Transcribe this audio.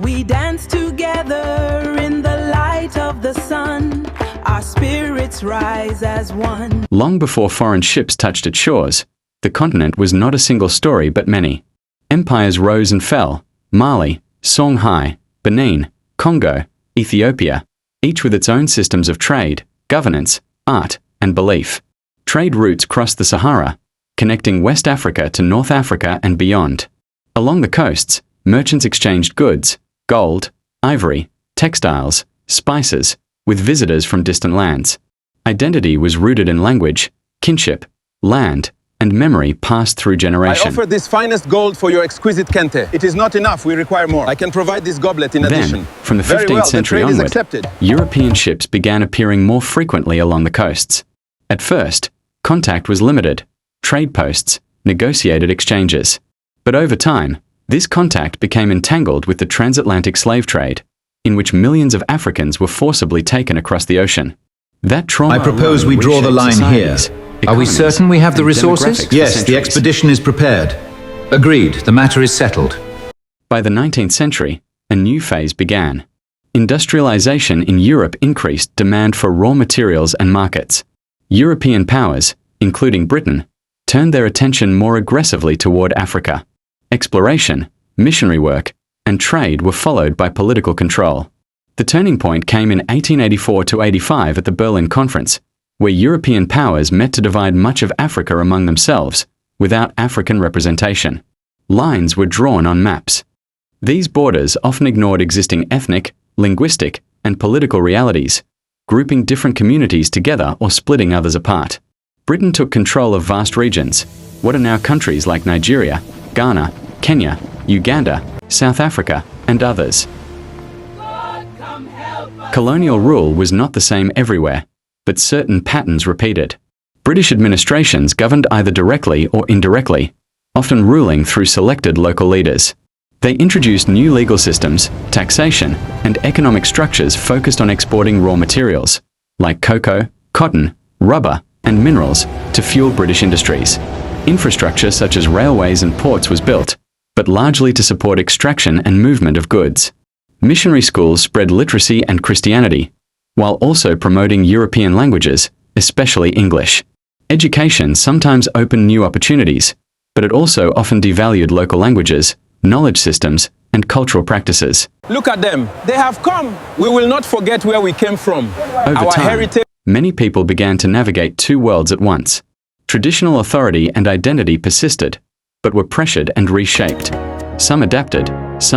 We dance together in the light of the sun. Our spirits rise as one. Long before foreign ships touched its shores, the continent was not a single story but many. Empires rose and fell: Mali, Songhai, Benin, Congo, Ethiopia, each with its own systems of trade, governance, art, and belief. Trade routes crossed the Sahara, connecting West Africa to North Africa and beyond. Along the coasts, merchants exchanged goods, gold, ivory, textiles, spices, with visitors from distant lands. Identity was rooted in language, kinship, land, and memory passed through generations. I offer this finest gold for your exquisite kente. It is not enough, we require more. I can provide this goblet in addition. Then, from the 15th century onward, European ships began appearing more frequently along the coasts. At first, contact was limited: trade posts, negotiated exchanges. But over time, this contact became entangled with the transatlantic slave trade, in which millions of Africans were forcibly taken across the ocean. That trauma I propose we draw the line here. Are we certain we have the resources? Yes, the expedition is prepared. Agreed, the matter is settled. By the 19th century, a new phase began. Industrialization in Europe increased demand for raw materials and markets. European powers, including Britain, turned their attention more aggressively toward Africa. Exploration, missionary work, and trade were followed by political control. The turning point came in 1884–85 at the Berlin Conference, where European powers met to divide much of Africa among themselves, without African representation. Lines were drawn on maps. These borders often ignored existing ethnic, linguistic, and political realities, grouping different communities together or splitting others apart. Britain took control of vast regions, what are now countries like Nigeria, Ghana, Kenya, Uganda, South Africa, and others. Colonial rule was not the same everywhere, but certain patterns repeated. British administrations governed either directly or indirectly, often ruling through selected local leaders. They introduced new legal systems, taxation, and economic structures focused on exporting raw materials, like cocoa, cotton, rubber, and minerals, to fuel British industries. Infrastructure such as railways and ports was built, but largely to support extraction and movement of goods. Missionary schools spread literacy and Christianity, while also promoting European languages, especially English. Education sometimes opened new opportunities, but it also often devalued local languages, knowledge systems, and cultural practices. Look at them. They have come. We will not forget where we came from. Over time, many people began to navigate two worlds at once. Traditional authority and identity persisted, but were pressured and reshaped. Some adapted, some